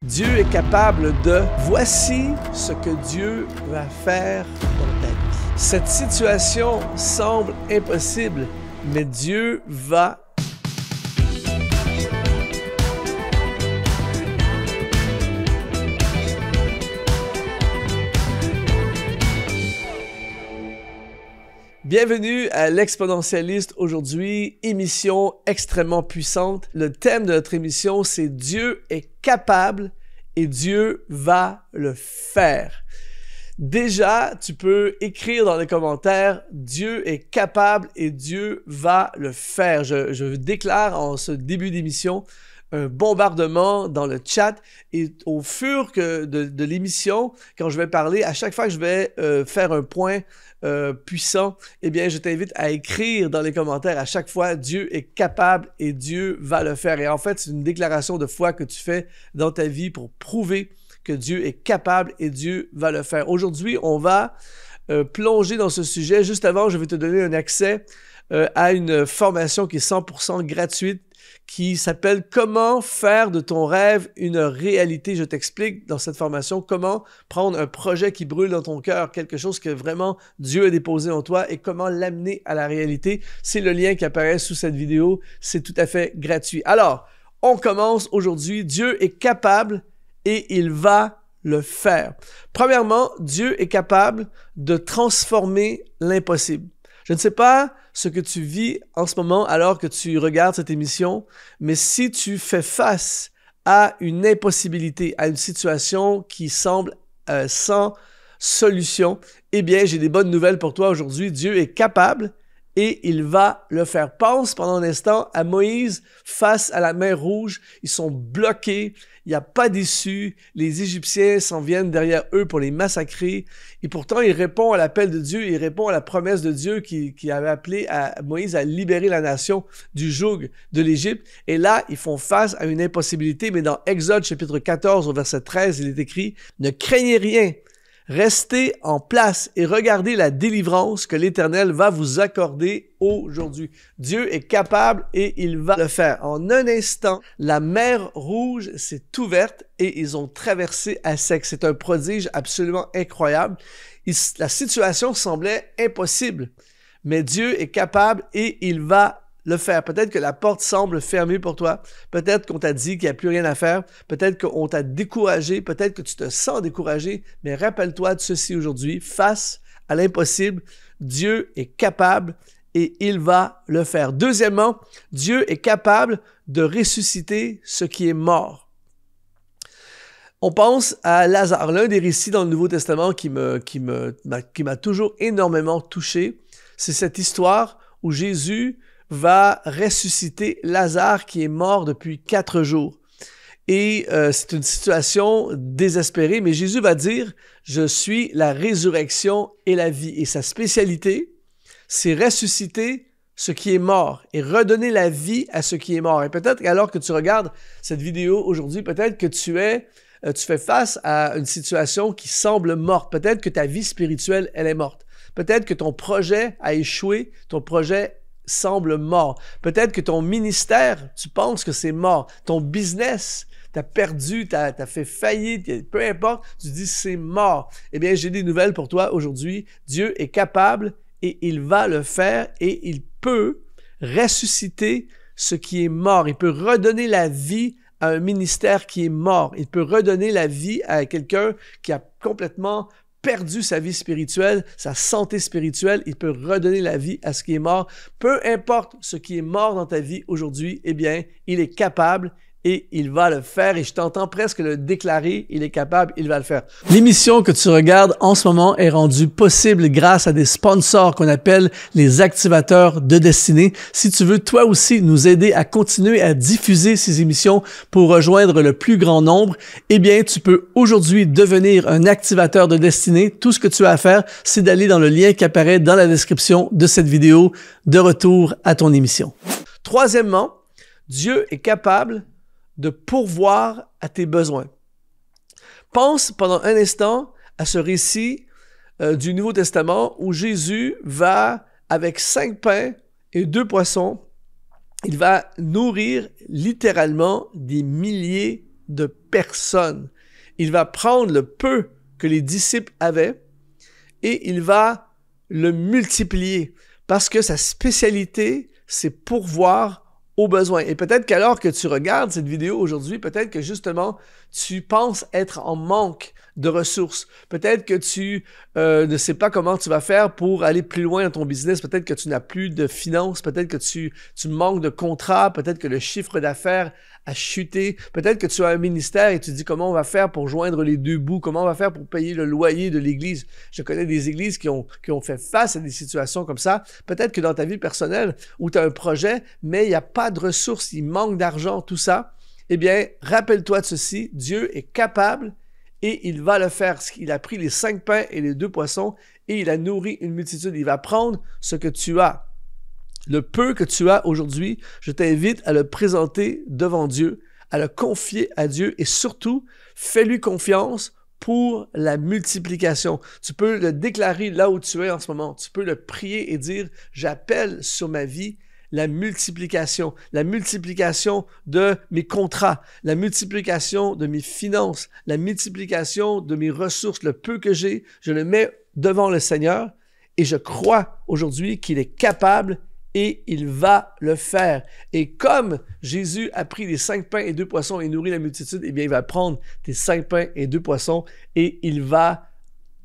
Dieu est capable de... Voici ce que Dieu va faire dans ta vie. Cette situation semble impossible, mais Dieu va... Bienvenue à l'Exponentialiste. Aujourd'hui, émission extrêmement puissante. Le thème de notre émission, c'est Dieu est capable et Dieu va le faire. Déjà, tu peux écrire dans les commentaires « Dieu est capable et Dieu va le faire ». Je déclare en ce début d'émission un bombardement dans le chat et au fur de l'émission, quand je vais parler, à chaque fois que je vais faire un point puissant, eh bien, je t'invite à écrire dans les commentaires à chaque fois « Dieu est capable et Dieu va le faire ». Et en fait, c'est une déclaration de foi que tu fais dans ta vie pour prouver que Dieu est capable et Dieu va le faire. Aujourd'hui, on va plonger dans ce sujet. Juste avant, je vais te donner un accès à une formation qui est 100% gratuite qui s'appelle « Comment faire de ton rêve une réalité ». Je t'explique dans cette formation comment prendre un projet qui brûle dans ton cœur, quelque chose que vraiment Dieu a déposé en toi et comment l'amener à la réalité. C'est le lien qui apparaît sous cette vidéo. C'est tout à fait gratuit. Alors, on commence aujourd'hui. Dieu est capable et il va le faire. Premièrement, Dieu est capable de transformer l'impossible. Je ne sais pas ce que tu vis en ce moment alors que tu regardes cette émission, mais si tu fais face à une impossibilité, à une situation qui semble sans solution, eh bien, j'ai des bonnes nouvelles pour toi aujourd'hui. Dieu est capable et il va le faire. Pense pendant un instant à Moïse face à la mer Rouge. Ils sont bloqués, il n'y a pas d'issue. Les Égyptiens s'en viennent derrière eux pour les massacrer. Et pourtant, il répond à l'appel de Dieu, il répond à la promesse de Dieu qui avait appelé à Moïse à libérer la nation du joug de l'Égypte. Et là, ils font face à une impossibilité. Mais dans Exode chapitre 14 au verset 13, il est écrit « Ne craignez rien. Restez en place et regardez la délivrance que l'Éternel va vous accorder aujourd'hui. » Dieu est capable et il va le faire. En un instant, la mer Rouge s'est ouverte et ils ont traversé à sec. C'est un prodige absolument incroyable. La situation semblait impossible, mais Dieu est capable et il va le faire. Peut-être que la porte semble fermée pour toi. Peut-être qu'on t'a dit qu'il n'y a plus rien à faire. Peut-être qu'on t'a découragé. Peut-être que tu te sens découragé. Mais rappelle-toi de ceci aujourd'hui. Face à l'impossible, Dieu est capable et il va le faire. Deuxièmement, Dieu est capable de ressusciter ce qui est mort. On pense à Lazare, l'un des récits dans le Nouveau Testament qui m'a toujours énormément touché. C'est cette histoire où Jésus va ressusciter Lazare qui est mort depuis 4 jours. Et c'est une situation désespérée, mais Jésus va dire « Je suis la résurrection et la vie ». Et sa spécialité, c'est ressusciter ce qui est mort et redonner la vie à ce qui est mort. Et peut-être qu'alors que tu regardes cette vidéo aujourd'hui, peut-être que tu fais face à une situation qui semble morte. Peut-être que ta vie spirituelle, elle est morte. Peut-être que ton projet a échoué, ton projet semble mort. Peut-être que ton ministère, tu penses que c'est mort. Ton business, tu as perdu, tu as fait faillite, peu importe, tu dis c'est mort. Eh bien, j'ai des nouvelles pour toi aujourd'hui. Dieu est capable et il va le faire et il peut ressusciter ce qui est mort. Il peut redonner la vie à un ministère qui est mort. Il peut redonner la vie à quelqu'un qui a complètement perdu sa vie spirituelle, sa santé spirituelle, il peut redonner la vie à ce qui est mort. Peu importe ce qui est mort dans ta vie aujourd'hui, eh bien, il est capable et il va le faire. Et je t'entends presque le déclarer, il est capable, il va le faire. L'émission que tu regardes en ce moment est rendue possible grâce à des sponsors qu'on appelle les activateurs de destinée. Si tu veux toi aussi nous aider à continuer à diffuser ces émissions pour rejoindre le plus grand nombre, eh bien, tu peux aujourd'hui devenir un activateur de destinée. Tout ce que tu as à faire, c'est d'aller dans le lien qui apparaît dans la description de cette vidéo. De retour à ton émission. Troisièmement, Dieu est capable de pourvoir à tes besoins. Pense pendant un instant à ce récit du Nouveau Testament où Jésus va, avec 5 pains et 2 poissons, il va nourrir littéralement des milliers de personne. Il va prendre le peu que les disciples avaient et il va le multiplier parce que sa spécialité, c'est pourvoir aux besoins. Et peut-être qu'alors que tu regardes cette vidéo aujourd'hui, peut-être que justement, tu penses être en manque de ressources. Peut-être que tu ne sais pas comment tu vas faire pour aller plus loin dans ton business. Peut-être que tu n'as plus de finances. Peut-être que tu manques de contrats. Peut-être que le chiffre d'affaires a chuté. Peut-être que tu as un ministère et tu te dis comment on va faire pour joindre les deux bouts. Comment on va faire pour payer le loyer de l'église. Je connais des églises qui ont fait face à des situations comme ça. Peut-être que dans ta vie personnelle où tu as un projet, mais il n'y a pas de ressources, il manque d'argent, tout ça. Eh bien, rappelle-toi de ceci. Dieu est capable et il va le faire. Il a pris les 5 pains et les 2 poissons et il a nourri une multitude. Il va prendre ce que tu as. Le peu que tu as aujourd'hui, je t'invite à le présenter devant Dieu, à le confier à Dieu et surtout, fais-lui confiance pour la multiplication. Tu peux le déclarer là où tu es en ce moment. Tu peux le prier et dire, j'appelle sur ma vie la multiplication de mes contrats, la multiplication de mes finances, la multiplication de mes ressources, le peu que j'ai, je le mets devant le Seigneur et je crois aujourd'hui qu'il est capable et il va le faire. Et comme Jésus a pris les 5 pains et 2 poissons et nourri la multitude, eh bien, il va prendre tes 5 pains et 2 poissons et il va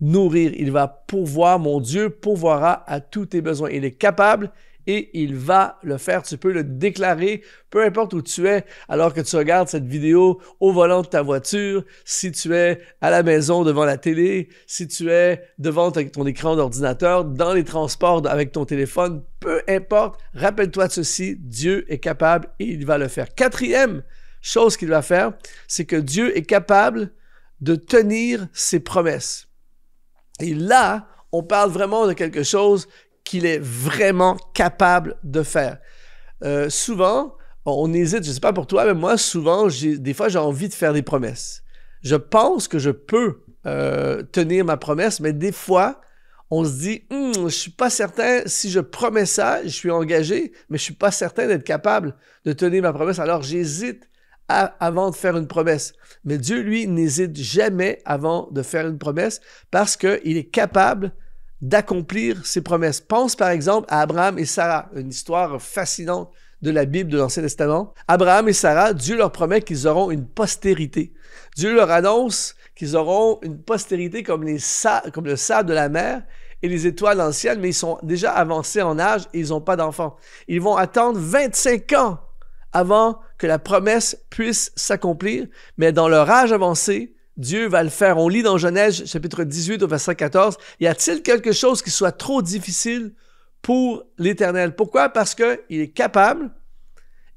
nourrir, il va pourvoir, mon Dieu pourvoira à tous tes besoins. Il est capable et il va le faire. Tu peux le déclarer, peu importe où tu es, alors que tu regardes cette vidéo au volant de ta voiture, si tu es à la maison devant la télé, si tu es devant ton écran d'ordinateur, dans les transports avec ton téléphone, peu importe, rappelle-toi de ceci, Dieu est capable et il va le faire. 4e chose qu'il va faire, c'est que Dieu est capable de tenir ses promesses. Et là, on parle vraiment de quelque chose qu'il est vraiment capable de faire. Souvent, on hésite, je ne sais pas pour toi, mais moi, souvent, des fois, j'ai envie de faire des promesses. Je pense que je peux tenir ma promesse, mais des fois, on se dit, je ne suis pas certain, si je promets ça, je suis engagé, mais je ne suis pas certain d'être capable de tenir ma promesse. Alors, j'hésite avant de faire une promesse. Mais Dieu, lui, n'hésite jamais avant de faire une promesse parce qu'il est capable d'accomplir ses promesses. Pense par exemple à Abraham et Sarah, une histoire fascinante de la Bible de l'Ancien Testament. Abraham et Sarah, Dieu leur promet qu'ils auront une postérité. Dieu leur annonce qu'ils auront une postérité comme le sable de la mer et les étoiles dans le ciel, mais ils sont déjà avancés en âge et ils n'ont pas d'enfants. Ils vont attendre 25 ans avant que la promesse puisse s'accomplir, mais dans leur âge avancé, Dieu va le faire. On lit dans Genèse, chapitre 18, au verset 14, « Y a-t-il quelque chose qui soit trop difficile pour l'Éternel? » Pourquoi? Parce qu'il est capable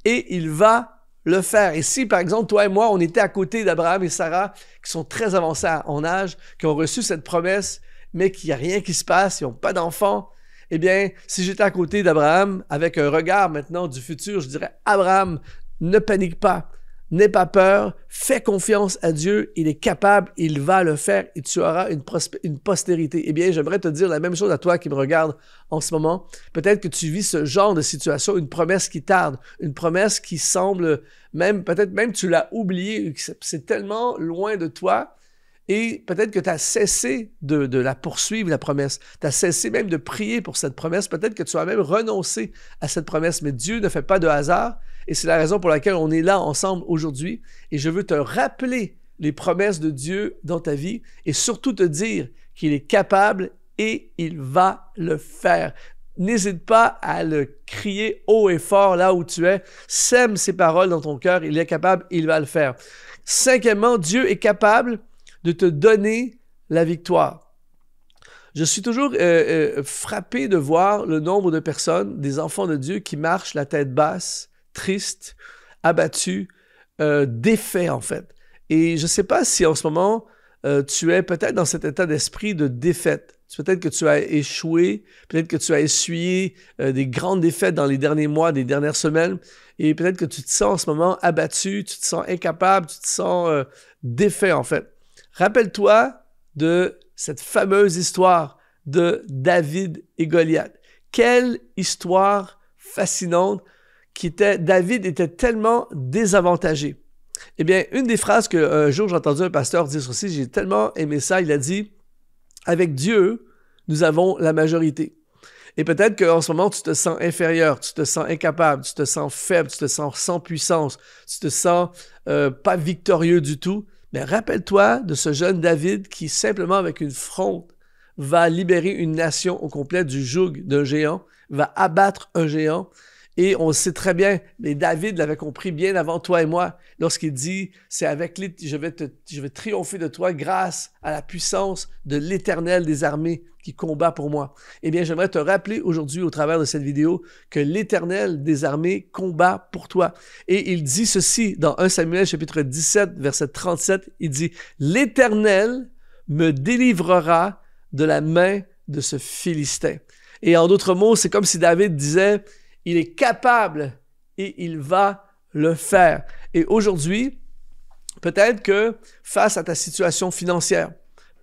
et il va le faire. Et si, par exemple, toi et moi, on était à côté d'Abraham et Sarah, qui sont très avancés en âge, qui ont reçu cette promesse, mais qu'il n'y a rien qui se passe, ils n'ont pas d'enfants, eh bien, si j'étais à côté d'Abraham, avec un regard maintenant du futur, je dirais, « Abraham, ne panique pas. N'aie pas peur, fais confiance à Dieu, il est capable, il va le faire et tu auras une postérité. » Eh bien, j'aimerais te dire la même chose à toi qui me regarde en ce moment. Peut-être que tu vis ce genre de situation, une promesse qui tarde, une promesse qui semble peut-être même tu l'as oubliée, c'est tellement loin de toi et peut-être que tu as cessé de la poursuivre, la promesse. Tu as cessé même de prier pour cette promesse. Peut-être que tu as même renoncé à cette promesse, mais Dieu ne fait pas de hasard. Et c'est la raison pour laquelle on est là ensemble aujourd'hui. Et je veux te rappeler les promesses de Dieu dans ta vie et surtout te dire qu'il est capable et il va le faire. N'hésite pas à le crier haut et fort là où tu es. Sème ces paroles dans ton cœur. Il est capable, il va le faire. 5e, Dieu est capable de te donner la victoire. Je suis toujours frappé de voir le nombre de personnes, des enfants de Dieu, qui marchent la tête basse, tristes, abattus, défaits en fait. Et je ne sais pas si en ce moment, tu es peut-être dans cet état d'esprit de défaite. Peut-être que tu as échoué, peut-être que tu as essuyé des grandes défaites dans les derniers mois, des dernières semaines, et peut-être que tu te sens en ce moment abattu, tu te sens incapable, tu te sens défait en fait. Rappelle-toi de cette fameuse histoire de David et Goliath. Quelle histoire fascinante David était tellement désavantagé. Eh bien, une des phrases qu'un jour j'ai entendu un pasteur dire aussi, j'ai tellement aimé ça, il a dit « Avec Dieu, nous avons la majorité ». Et peut-être qu'en ce moment, tu te sens inférieur, tu te sens incapable, tu te sens faible, tu te sens sans puissance, tu te sens pas victorieux du tout. Mais rappelle-toi de ce jeune David qui, simplement avec une fronde, va libérer une nation au complet du joug d'un géant, va abattre un géant. Et on sait très bien, mais David l'avait compris bien avant toi et moi, lorsqu'il dit, c'est avec je vais triompher de toi grâce à la puissance de l'Éternel des armées qui combat pour moi. Eh bien, j'aimerais te rappeler aujourd'hui, au travers de cette vidéo, que l'Éternel des armées combat pour toi. Et il dit ceci dans 1 Samuel chapitre 17, verset 37, il dit, « L'Éternel me délivrera de la main de ce Philistin. » Et en d'autres mots, c'est comme si David disait, il est capable et il va le faire. Et aujourd'hui, peut-être que face à ta situation financière,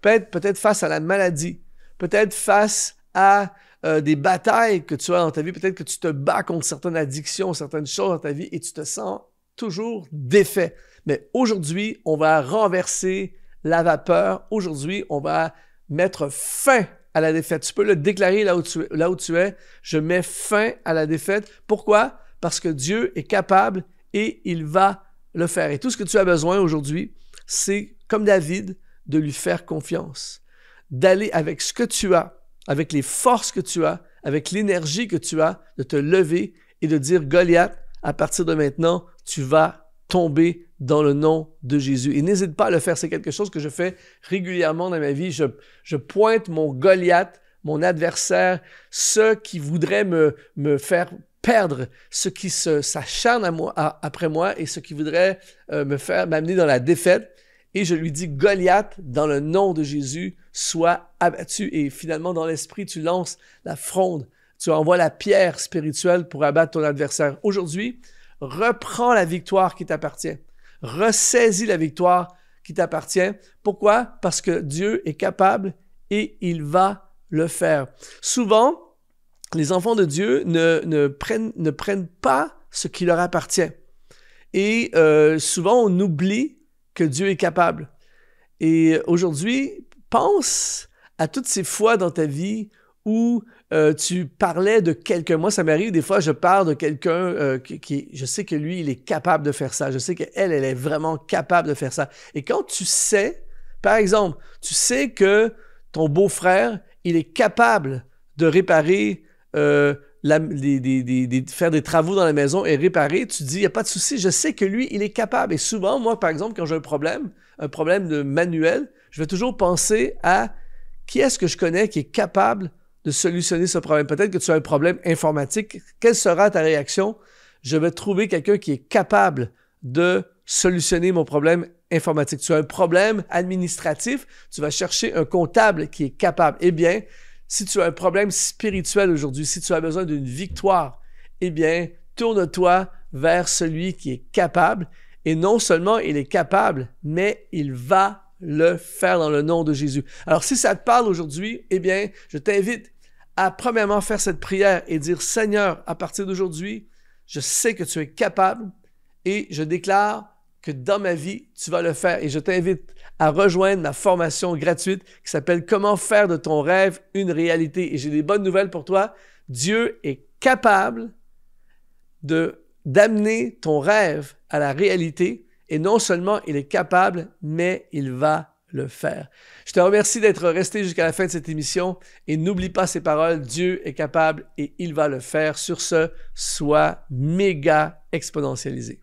peut-être face à la maladie, peut-être face à des batailles que tu as dans ta vie, peut-être que tu te bats contre certaines addictions, certaines choses dans ta vie et tu te sens toujours défait. Mais aujourd'hui, on va renverser la vapeur. Aujourd'hui, on va mettre fin à la défaite. Tu peux le déclarer là où tu es. Je mets fin à la défaite. Pourquoi? Parce que Dieu est capable et il va le faire. Et tout ce que tu as besoin aujourd'hui, c'est, comme David, de lui faire confiance. D'aller avec ce que tu as, avec les forces que tu as, avec l'énergie que tu as, de te lever et de dire, Goliath, à partir de maintenant, tu vas tomber dans le nom de Jésus. Et n'hésite pas à le faire. C'est quelque chose que je fais régulièrement dans ma vie. Je pointe mon Goliath, mon adversaire, ceux qui voudraient me faire perdre, ceux qui s'acharnent après moi et ceux qui voudraient m'amener dans la défaite. Et je lui dis, Goliath, dans le nom de Jésus, sois abattu. Et finalement, dans l'esprit, tu lances la fronde. Tu envoies la pierre spirituelle pour abattre ton adversaire. Aujourd'hui, reprends la victoire qui t'appartient. Ressaisis la victoire qui t'appartient. Pourquoi? Parce que Dieu est capable et il va le faire. Souvent, les enfants de Dieu ne prennent pas ce qui leur appartient. Et souvent, on oublie que Dieu est capable. Et aujourd'hui, pense à toutes ces fois dans ta vie où tu parlais de quelqu'un. Moi, ça m'arrive, des fois, je parle de quelqu'un je sais que lui, il est capable de faire ça. Je sais qu'elle, elle est vraiment capable de faire ça. Et quand tu sais, par exemple, tu sais que ton beau-frère, il est capable de réparer, faire des travaux dans la maison et réparer, tu dis, il n'y a pas de souci, je sais que lui, il est capable. Et souvent, moi, par exemple, quand j'ai un problème de manuel, je vais toujours penser à qui est-ce que je connais qui est capable de solutionner ce problème. Peut-être que tu as un problème informatique. Quelle sera ta réaction? Je vais trouver quelqu'un qui est capable de solutionner mon problème informatique. Tu as un problème administratif, tu vas chercher un comptable qui est capable. Eh bien, si tu as un problème spirituel aujourd'hui, si tu as besoin d'une victoire, eh bien, tourne-toi vers celui qui est capable. Et non seulement il est capable, mais il va le faire dans le nom de Jésus. Alors, si ça te parle aujourd'hui, eh bien, je t'invite à premièrement faire cette prière et dire, Seigneur, à partir d'aujourd'hui, je sais que tu es capable et je déclare que dans ma vie, tu vas le faire. Et je t'invite à rejoindre ma formation gratuite qui s'appelle « Comment faire de ton rêve une réalité ». Et j'ai des bonnes nouvelles pour toi. Dieu est capable d'amener ton rêve à la réalité. Et non seulement il est capable, mais il va le faire. Je te remercie d'être resté jusqu'à la fin de cette émission et n'oublie pas ces paroles, Dieu est capable et il va le faire. Sur ce, sois méga exponentialisé.